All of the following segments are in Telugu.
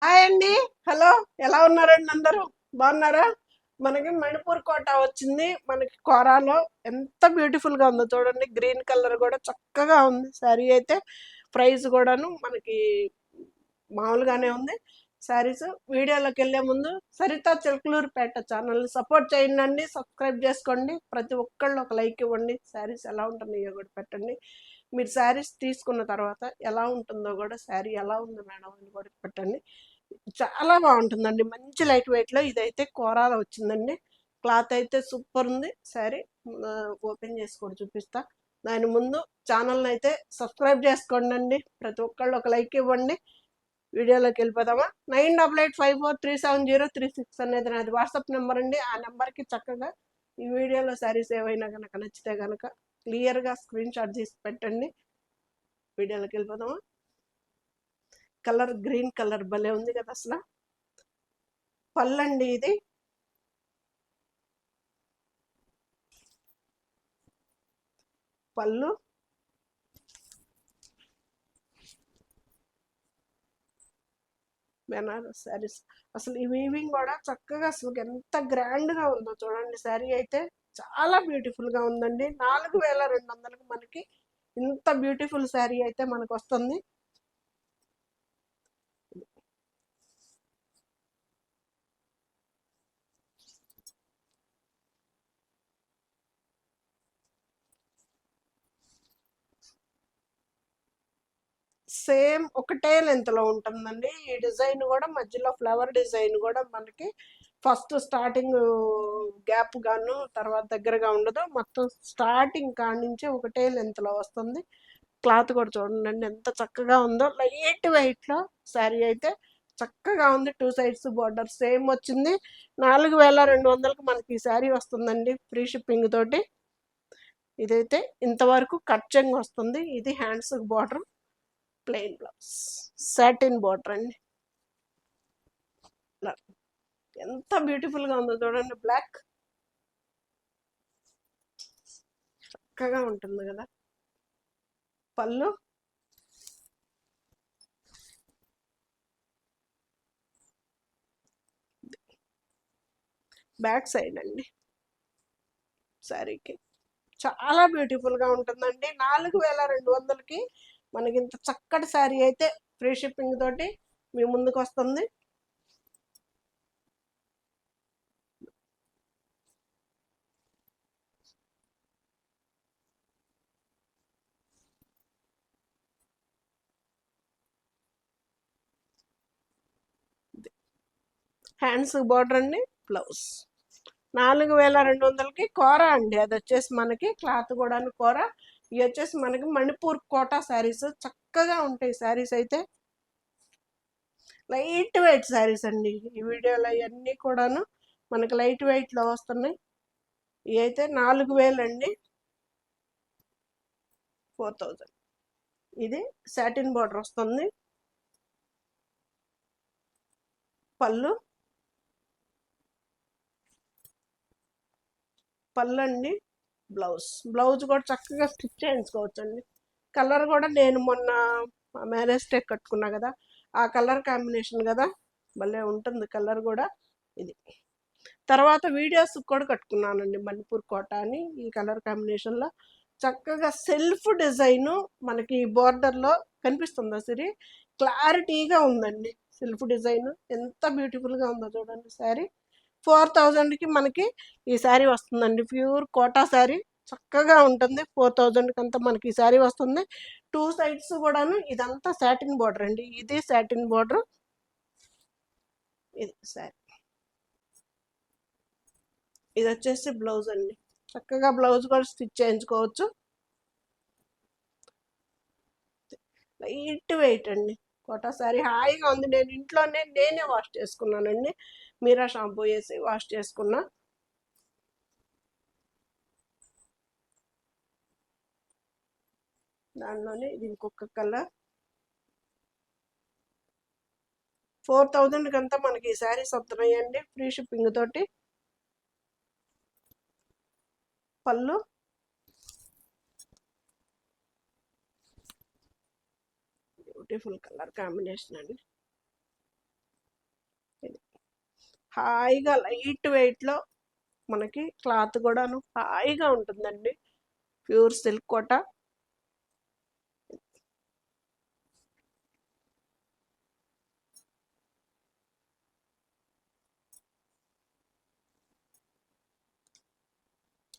హాయ్ అండి. హలో, ఎలా ఉన్నారండి అందరూ? బాగున్నారా? మనకి మణిపూర్ కోట వచ్చింది. మనకి కోరాలో ఎంత బ్యూటిఫుల్ గా ఉందో చూడండి. గ్రీన్ కలర్ కూడా చక్కగా ఉంది. శారీ అయితే ప్రైస్ కూడాను మనకి మామూలుగానే ఉంది. శారీస్ వీడియోలోకి వెళ్ళే ముందు సరిత చిలకలూరుపేట ఛానల్ని సపోర్ట్ చేయండి, సబ్స్క్రైబ్ చేసుకోండి. ప్రతి ఒక్కళ్ళు ఒక లైక్ ఇవ్వండి. శారీస్ ఎలా ఉంటున్నాయో కూడా పెట్టండి. మీరు శారీస్ తీసుకున్న తర్వాత ఎలా ఉంటుందో కూడా, శారీ ఎలా ఉంది మేడం అని కూడా పెట్టండి. చాలా బాగుంటుందండి. మంచి లైట్ వెయిట్లో ఇదైతే కోరాలో వచ్చిందండి. క్లాత్ అయితే సూపర్ ఉంది. శారీ ఓపెన్ చేసి కూడా చూపిస్తా. దాని ముందు ఛానల్ని అయితే సబ్స్క్రైబ్ చేసుకోండి. ప్రతి ఒక్కళ్ళు ఒక లైక్ ఇవ్వండి. వీడియోలోకి వెళ్ళిపోదామా? 9885437036 అనేది నాది వాట్సాప్ నెంబర్ అండి. ఆ నెంబర్కి చక్కగా ఈ వీడియోలో శారీస్ ఏవైనా కనుక నచ్చితే కనుక క్లియర్గా స్క్రీన్ షాట్ తీసి పెట్టండి. వీడియోలోకి వెళ్ళిపోదామా? కలర్ గ్రీన్ కలర్ భలే ఉంది కదా అసలు. పళ్ళండి ఇది. పళ్ళు, బెనారస్ శారీస్. అసలు ఈ వీవింగ్ కూడా చక్కగా అసలు ఎంత గ్రాండ్గా ఉందో చూడండి. శారీ అయితే చాలా బ్యూటిఫుల్గా ఉందండి. 4200కి మనకి ఇంత బ్యూటిఫుల్ శారీ అయితే మనకు వస్తుంది. సేమ్ ఒకటే లెంత్లో ఉంటుందండి. ఈ డిజైన్ కూడా మధ్యలో ఫ్లవర్ డిజైన్ కూడా మనకి ఫస్ట్ స్టార్టింగ్ గ్యాప్ గాను తర్వాత దగ్గరగా ఉండదు. మొత్తం స్టార్టింగ్ కాడి నుంచి ఒకటే లెంత్లో వస్తుంది. క్లాత్ కూడా చూడండి ఎంత చక్కగా ఉందో. లైట్ వెయిట్లో శారీ అయితే చక్కగా ఉంది. 2 సైడ్స్ బార్డర్ సేమ్ వచ్చింది. 4200కి మనకి ఈ శారీ వస్తుందండి, ఫ్రీ షిప్పింగ్ తోటి. ఇదైతే ఇంతవరకు కట్ చెంగ్ వస్తుంది. ఇది hands border, plain blouse, satin border అండి. ఎంత బ్యూటిఫుల్ గా ఉందో చూడండి. బ్లాక్ చక్కగా ఉంటుంది కదా. పళ్ళు, బ్యాక్ సైడ్ అండి శారీకి చాలా బ్యూటిఫుల్ గా ఉంటుందండి. 4200కి మనకి ఇంత చక్కటి శారీ అయితే ఫ్రీ షిప్పింగ్ తోటి మీ ముందుకు వస్తుంది. హ్యాండ్స్ బార్డర్ అండి, బ్లౌజ్. 4200కి కోరా అండి. అది వచ్చేసి మనకి క్లాత్ కూడా కోరా. ఇవి వచ్చేసి మనకి మణిపూర్ కోటా శారీస్. చక్కగా ఉంటాయి శారీస్ అయితే. లైట్ వెయిట్ శారీస్ అండి. ఈ వీడియోలో ఇవన్నీ కూడాను మనకి లైట్ వెయిట్లో వస్తున్నాయి. ఇవి అయితే 4000 అండి, 4000. ఇది సాటిన్ బార్డర్ వస్తుంది. పళ్ళు, పళ్ళు అండి, బ్లౌజ్. బ్లౌజ్ కూడా చక్కగా స్టిచ్ చేయించుకోవచ్చు అండి. కలర్ కూడా నేను మొన్న మ్యారేజ్ డే కట్టుకున్నా కదా, ఆ కలర్ కాంబినేషన్ కదా, భలే ఉంటుంది కలర్ కూడా. ఇది తర్వాత వీడియోస్ కూడా కట్టుకున్నానండి, మణిపూర్ కోట అని. ఈ కలర్ కాంబినేషన్లో చక్కగా సెల్ఫ్ డిజైను మనకి బోర్డర్లో కనిపిస్తుందా సిరి? క్లారిటీగా ఉందండి సెల్ఫ్ డిజైన్. ఎంత బ్యూటిఫుల్గా ఉందో చూడండి శారీ. 4000కి మనకి ఈ శారీ వస్తుందండి. ప్యూర్ కోటా శారీ చక్కగా ఉంటుంది. 4000కి అంతా మనకి ఈ శారీ వస్తుంది. 2 సైడ్స్ కూడాను ఇదంతా సాటిన్ బార్డర్ అండి. ఇది సాటిన్ బార్డర్, ఇది శారీ. ఇది వచ్చేసి బ్లౌజ్ అండి. చక్కగా బ్లౌజ్ కూడా స్టిచ్ చేయించుకోవచ్చు. లైట్ వెయిట్ అండి. కోటా శారీ హాయిగా ఉంది. నేను ఇంట్లోనే నేనే వాష్ చేసుకున్నానండి. మీరా షాంపూ వేసి వాష్ చేసుకున్నా. దానిలోనే ఇది ఇంకొక కలర్. 4000కి అంతా మనకి ఈ శారీస్ వస్తున్నాయండి, ఫ్రీ షిప్పింగ్ తోటి. పళ్ళు, బ్యూటిఫుల్ కలర్ కాంబినేషన్ అండి. హాయిగా లైట్ వెయిట్లో మనకి క్లాత్ కూడాను హాయిగా ఉంటుందండి. ప్యూర్ సిల్క్ కోట.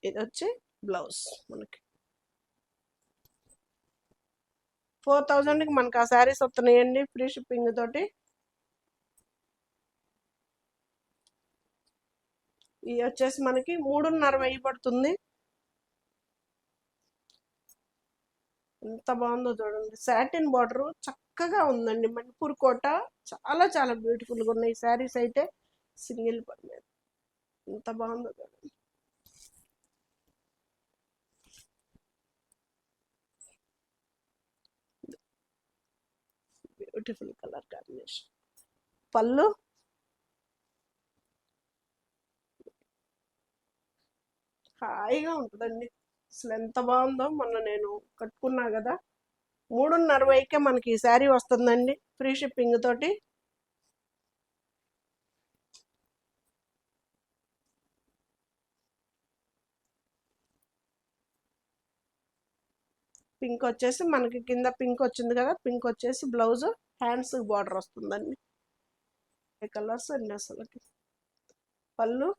ఇది వచ్చి బ్లౌజ్ మనకి 4000కి మనకు ఆ శారీస్ వస్తున్నాయండి ఫ్రీ షిప్పింగ్ తోటి. ఇది వచ్చేసి మనకి 3.5 పడుతుంది. ఎంత బాగుందో చూడండి. సాటిన్ బార్డర్ చక్కగా ఉందండి. మణిపూర్ కోట చాలా చాలా బ్యూటిఫుల్గా ఉన్నాయి శారీస్ అయితే. సింగిల్ పర్లేదు ఎంత బాగుందో చూడండి. Beautiful colour combination. పళ్ళు హాయిగా ఉంటుందండి. అసలు ఎంత బాగుందో. మొన్న నేను కట్టుకున్నా కదా, 3.5కే మనకి ఈ శారీ వస్తుందండి ఫ్రీ షిప్పింగ్ తోటి. పింక్ వచ్చేసి మనకి కింద పింక్ వచ్చింది కదా, పింక్ వచ్చేసి బ్లౌజ్, హ్యాండ్స్ బార్డర్ వస్తుందండి. ఏ కలర్స్ అండి అసలుకి. పళ్ళు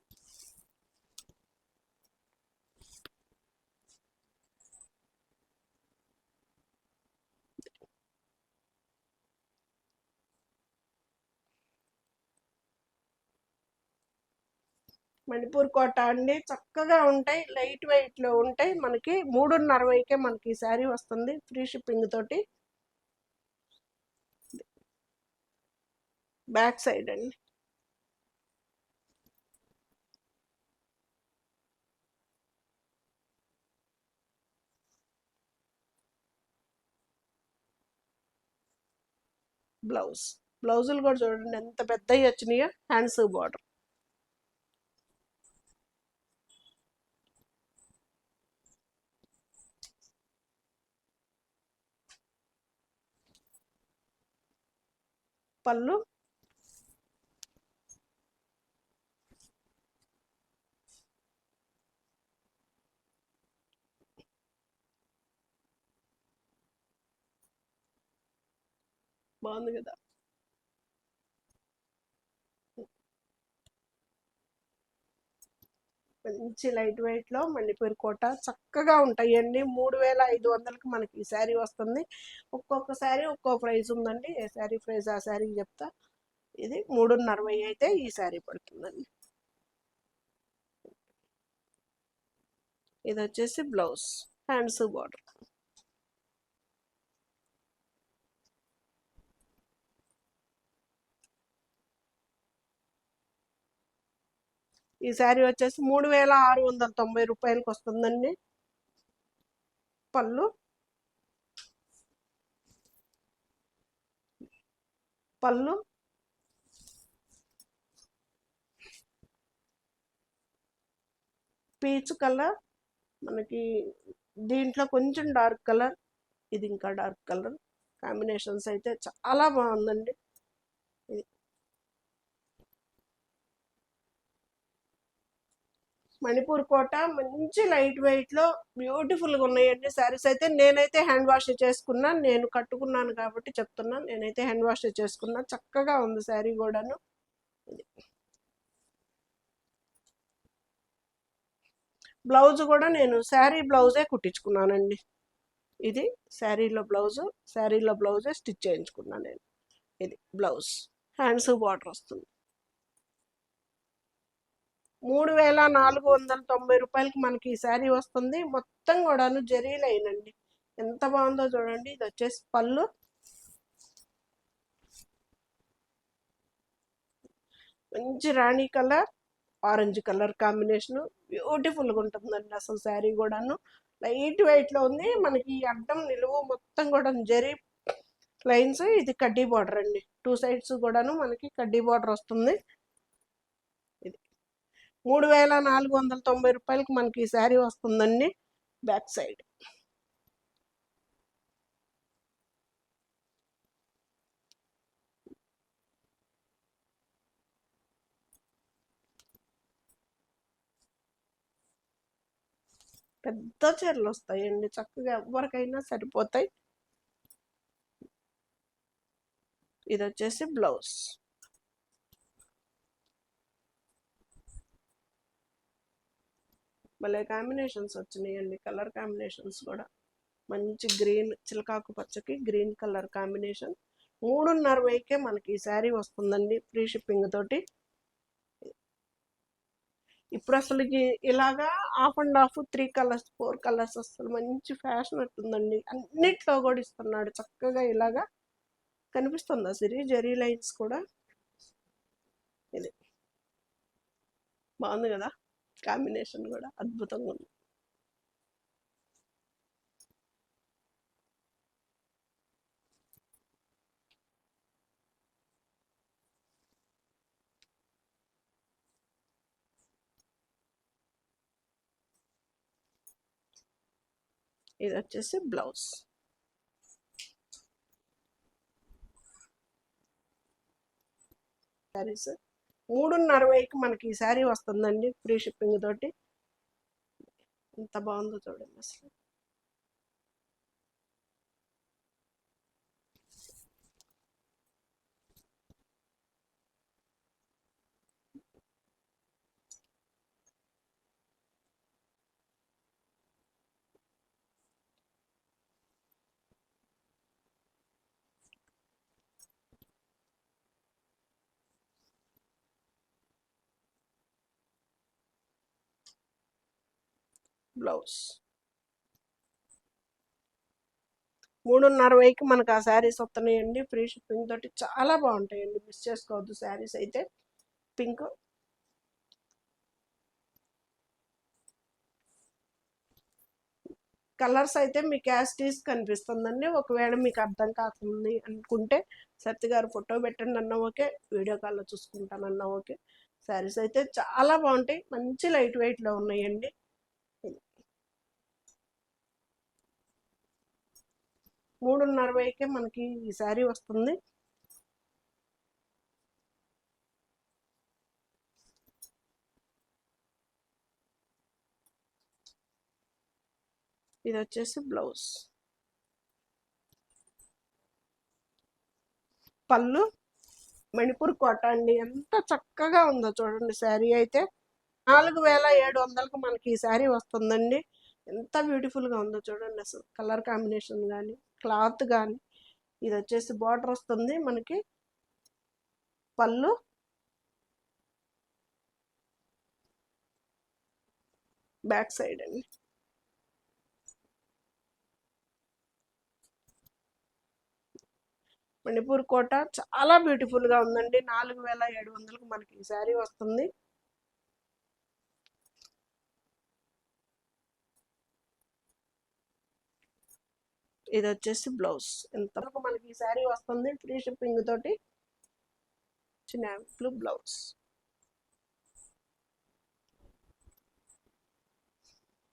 మణిపూర్ కోట అండి. చక్కగా ఉంటాయి, లైట్ వెయిట్లో ఉంటాయి. మనకి 3.5కే మనకి ఈ శారీ వస్తుంది ఫ్రీ షిప్పింగ్ తోటి. బ్యాక్ సైడ్ అండి. బ్లౌజులు కూడా చూడండి ఎంత పెద్దవి వచ్చినాయో. Hands border. పళ్ళు బాగుంది కదా. మంచి లైట్ వెయిట్లో మణిపూర్ కోట చక్కగా ఉంటాయండి. 3,500కి మనకి ఈ శారీ వస్తుంది. ఒక్కొక్క శారీ ఒక్కో ప్రైస్ ఉందండి. ఏ శారీ ప్రైస్ ఆ శారీ చెప్తా. ఇది 3.5 అయితే ఈ శారీ పడుతుందండి. ఇది వచ్చేసి బ్లౌజ్, హ్యాండ్స్ బార్డర్. ఈ శారీ వచ్చేసి 3,690 రూపాయలకి వస్తుందండి. పళ్ళు పళ్ళు పీచ్ కలర్ మనకి, దీంట్లో కొంచెం డార్క్ కలర్, ఇది ఇంకా డార్క్ కలర్ కాంబినేషన్స్ అయితే చాలా బాగుందండి. ఇది మణిపూర్ కోట మంచి లైట్ వెయిట్లో బ్యూటిఫుల్గా ఉన్నాయండి శారీస్ అయితే. నేనైతే హ్యాండ్ వాష్ చేసుకున్నా, నేను కట్టుకున్నాను కాబట్టి చెప్తున్నా. నేనైతే హ్యాండ్ వాష్ చేసుకున్నా, చక్కగా ఉంది శారీ కూడాను. బ్లౌజ్ కూడా నేను శారీ బ్లౌజే కుట్టించుకున్నానండి. ఇది శారీలో బ్లౌజే స్టిచ్ చేయించుకున్నాను నేను. ఇది బ్లౌజ్, హ్యాండ్స్ బార్డర్ వస్తుంది. 3,490 రూపాయలకి మనకి ఈ శారీ వస్తుంది. మొత్తం కూడాను జరీ లైన్ అండి. ఎంత బాగుందో చూడండి. ఇది వచ్చేసి పళ్ళు, మంచి రాణి కలర్, ఆరెంజ్ కలర్ కాంబినేషన్ బ్యూటిఫుల్గా ఉంటుందండి అసలు శారీ కూడాను. లైట్ వెయిట్లో ఉంది. మనకి అడ్డం నిలువు మొత్తం కూడా జరీ లైన్స్. ఇది కడ్డీ బార్డర్ అండి. 2 సైడ్స్ కూడాను మనకి కడ్డీ బార్డర్ వస్తుంది. ఇది 3,490 రూపాయలకి మనకి ఈ శారీ వస్తుందండి. బ్యాక్ సైడ్ పెద్ద చీరలు వస్తాయండి, చక్కగా ఎవరికైనా సరిపోతాయి. ఇది వచ్చేసి బ్లౌజ్. భలే కాంబినేషన్స్ వచ్చినాయండి, కలర్ కాంబినేషన్స్ కూడా మంచి గ్రీన్, చిలకాకు పచ్చకి గ్రీన్ కలర్ కాంబినేషన్. 3:30కే మనకి ఈ శారీ వస్తుందండి, ఫ్రీ షిప్పింగ్ తోటి. ఇప్పుడు అసలు ఇలాగా of and of 3 colours 4 colours అసలు మంచి ఫ్యాషన్ ఉంటుందండి. అన్నిట్లో కూడా ఇస్తున్నాడు చక్కగా. ఇలాగా కనిపిస్తుందా సిరి, జెరీ లైన్స్ కూడా. ఇది బాగుంది కదా, కాంబినేషన్ కూడా అద్భుతంగా ఉంది. ఇది వచ్చేసి బ్లౌజ్. శారీస్ 3:60కి మనకి ఈ శారీ వస్తుందండి, ఫ్రీ షిప్పింగ్ తోటి. ఎంత బాగుందో చూడండి అసలు. బ్లౌజ్ 3:60కి మనకు ఆ శారీస్ వస్తున్నాయండి, ఫ్రీ షిప్పింగ్ తోటి. చాలా బాగుంటాయండి, మిస్ చేసుకోవద్దు శారీస్ అయితే. పింక్, కలర్స్ అయితే మీకు యాస్టీస్ కనిపిస్తుందండి. ఒకవేళ మీకు అర్థం కాకుండా అనుకుంటే సత్య గారు ఫోటో పెట్టండి అన్న ఓకే, వీడియో కాల్లో చూసుకుంటానన్నా ఓకే. శారీస్ అయితే చాలా బాగుంటాయి, మంచి లైట్ వెయిట్లో ఉన్నాయండి. 3:60కే మనకి ఈ శారీ వస్తుంది. ఇది వచ్చేసి బ్లౌజ్. పళ్ళు మణిపూర్ కోట అండి, ఎంత చక్కగా ఉందో చూడండి శారీ అయితే. 4,700కి మనకి ఈ శారీ వస్తుందండి. ఎంత బ్యూటిఫుల్గా ఉందో చూడండి అసలు, కలర్ కాంబినేషన్ కానీ క్లాత్ కానీ. ఇది వచ్చేసి బార్డర్ వస్తుంది మనకి. పళ్ళు, బ్యాక్ సైడ్ అండి. మణిపూర్ కోట చాలా బ్యూటిఫుల్గా ఉందండి. 4,700కి మనకి ఈ శారీ వస్తుంది. ఇది వచ్చేసి బ్లౌజ్. ఎంతవరకు మనకి ఈ శారీ వస్తుంది ఫ్రీ షిప్పింగ్ తోటి. చిన్న బ్లౌజ్.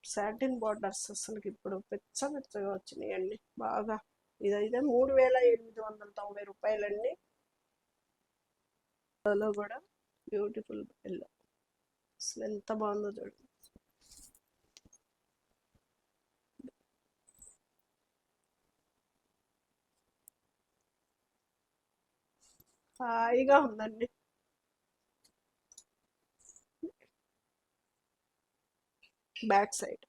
సాటిన్ బార్డర్స్ అసలుకి ఇప్పుడు పెచ్చగా వచ్చినాయండి బాగా. ఇదైతే 3,890 రూపాయలండి. లో కూడా బ్యూటిఫుల్ ఎల్లో, అసలు ఎంత బాగుందో చూడండి. హాయిగా ఉందండి. Back side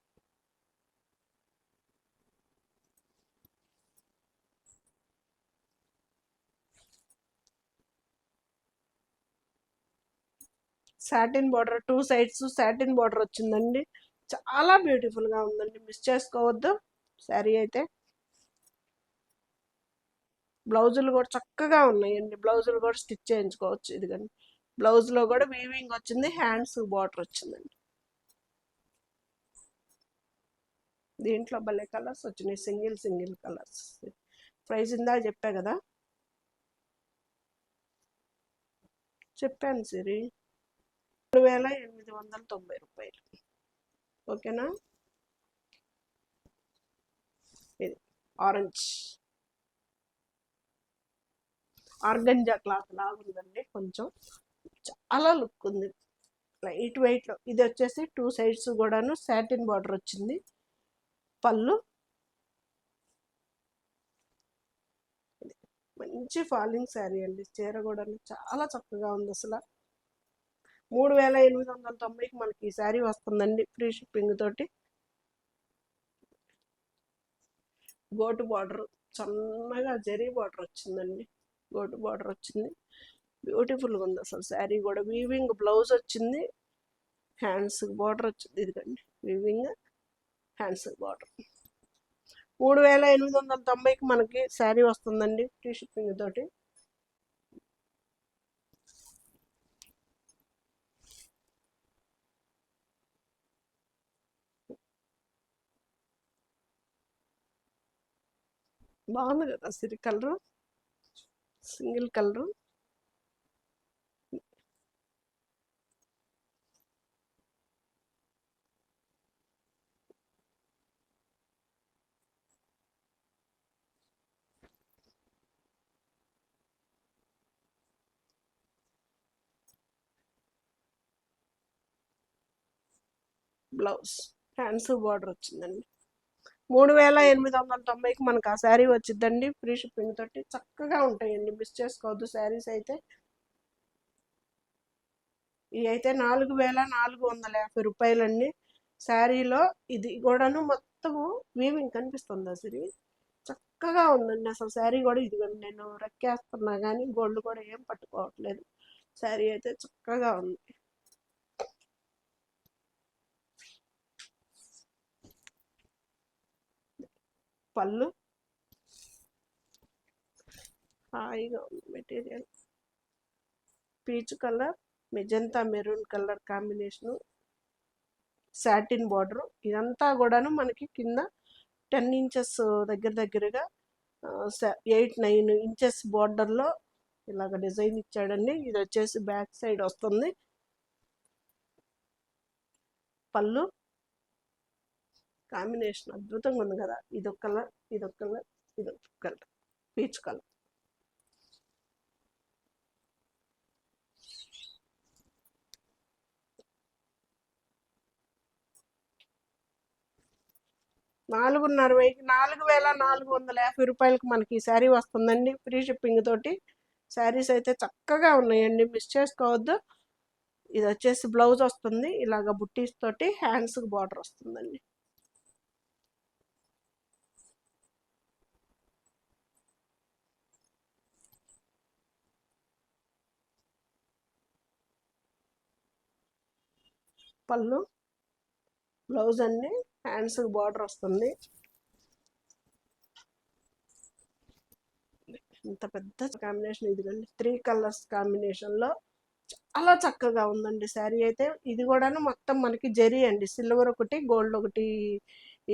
satin border, 2 sides satin border వచ్చిందండి. చాలా బ్యూటిఫుల్గా ఉందండి, మిస్ చేసుకోవద్దు శారీ అయితే. బ్లౌజులు కూడా చక్కగా ఉన్నాయండి, బ్లౌజులు కూడా స్టిచ్ చేయించుకోవచ్చు. ఇది కానీ బ్లౌజ్లో కూడా వీవింగ్ వచ్చింది, హ్యాండ్స్ బార్డర్ వచ్చిందండి. దీంట్లో భలే కలర్స్ వచ్చినాయి, సింగిల్ కలర్స్. ప్రైస్ ఇందాక చెప్పా కదా, చెప్పాను సిరి. 3,890 రూపాయలు. ఓకేనా. ఇది ఆరెంజ్ ఆర్గంజా క్లాత్ లాగా ఉందండి, కొంచెం చాలా లుక్ ఉంది, లైట్ వెయిట్లో. ఇది వచ్చేసి 2 సైడ్స్ కూడాను సాటిన్ బార్డర్ వచ్చింది. పళ్ళు మంచి ఫాలింగ్ శారీ అండి. చీర కూడా చాలా చక్కగా ఉంది. అసలు 3890కి మనకి ఈ శారీ వస్తుందండి ఫ్రీ షిప్పింగ్ తోటి. గోటు బార్డర్, సన్నగా జరీ బార్డర్ వచ్చిందండి. గోటు బార్డర్ వచ్చింది, బ్యూటిఫుల్గా ఉంది అసలు శారీ కూడా. వీవింగ్ బ్లౌజ్ వచ్చింది, హ్యాండ్స్ బార్డర్ వచ్చింది. ఇదిగండి వీవింగ్, హ్యాండ్స్ బార్డర్. 3890కి మనకి శారీ వస్తుందండి ఫ్రీ షిప్పింగ్ తోటి. బాగుంది కదా సిరి colour, single colour. Blouse, hands border వచ్చిందండి. 3890కి మనకు ఆ శారీ వచ్చిందండి ఫ్రీ షిప్పింగ్ తోటి. చక్కగా ఉంటాయండి, మిస్ చేసుకోవద్దు శారీస్ అయితే. ఇవి అయితే 4450 రూపాయలండి శారీలో. ఇది కూడాను మొత్తము వీవింగ్ కనిపిస్తుంది అసలు. చక్కగా ఉందండి అసలు శారీ కూడా. ఇదిగోండి నేను రెక్కేస్తున్నా కానీ గోల్డ్ కూడా ఏం పట్టుకోవట్లేదు. శారీ అయితే చక్కగా ఉంది. పళ్ళు హాయిగా ఉంది. Material peach colour, magenta maroon colour combination, satin border. ఇదంతా కూడాను మనకి కింద 10 ఇంచెస్ దగ్గరగా 8-9 ఇంచెస్ బార్డర్లో ఇలాగ డిజైన్ ఇచ్చాడండి. ఇది వచ్చేసి బ్యాక్ సైడ్ వస్తుంది. పళ్ళు కాంబినేషన్ అద్భుతంగా ఉంది కదా. ఇదొక కలర్, ఇదొక కలర్, ఇదొక కలర్, పీచ్ కలర్. $450, 4450 రూపాయలకి మనకి ఈ శారీ వస్తుందండి ఫ్రీ షిప్పింగ్ తోటి. శారీస్ అయితే చక్కగా ఉన్నాయండి, మిస్ చేసుకోవద్దు. ఇది వచ్చేసి బ్లౌజ్ వస్తుంది ఇలాగ బుట్టీస్ తోటి, హ్యాండ్స్కి బార్డర్ వస్తుందండి. పళ్ళు, బ్లౌజ్ అన్ని, హ్యాండ్స్కి బార్డర్ వస్తుంది. ఇంత పెద్ద కాంబినేషన్ ఇదిగండి, 3 కలర్స్ కాంబినేషన్లో చాలా చక్కగా ఉందండి శారీ అయితే. ఇది కూడాను మొత్తం మనకి జరీ అండి, సిల్వర్ ఒకటి గోల్డ్ ఒకటి,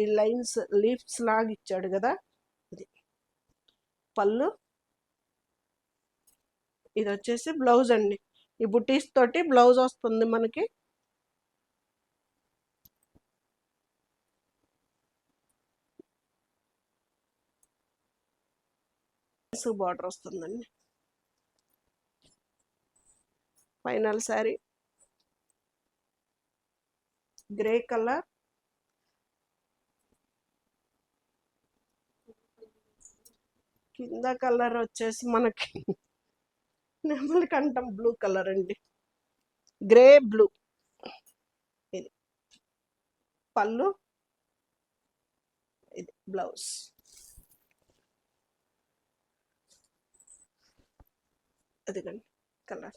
ఈ లైన్స్ లీఫ్స్ లాగా ఇచ్చాడు కదా. ఇది పళ్ళు, ఇది వచ్చేసి బ్లౌజ్ అండి. ఈ బుటీస్ తోటి బ్లౌజ్ వస్తుంది మనకి. బార్డర్ వస్తుందండి. ఫైనల్ శారీ గ్రే కలర్, కింద కలర్ వచ్చేసి మనకి నెమలి కంఠం బ్లూ కలర్ అండి, గ్రే బ్లూ. ఇది పళ్ళు, ఇది బ్లౌజ్. అదిగండి కలర్.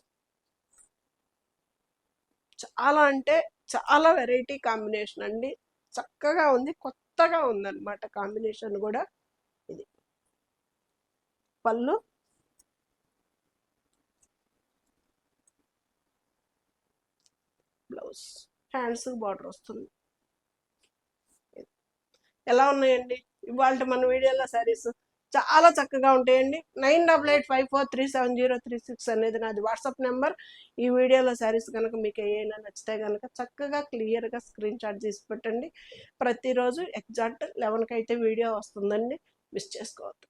చాలా అంటే చాలా వెరైటీ కాంబినేషన్ అండి, చక్కగా ఉంది, కొత్తగా ఉందన్నమాట కాంబినేషన్ కూడా. ఇది పళ్ళు, బ్లౌజ్, హ్యాండ్స్ బార్డర్ వస్తుంది. ఎలా ఉన్నాయండి ఇవాళ మన వీడియోలో శారీస్? చాలా చక్కగా ఉంటాయండి. 9885437036 అనేది నాది వాట్సాప్ నెంబర్. ఈ వీడియోలో శారీస్ కనుక మీకు ఏమైనా నచ్చితే కనుక చక్కగా క్లియర్గా స్క్రీన్ షాట్ తీసి పెట్టండి. ప్రతిరోజు ఎగ్జాక్ట్ 11కి అయితే వీడియో వస్తుందండి, మిస్ చేసుకోవద్దు.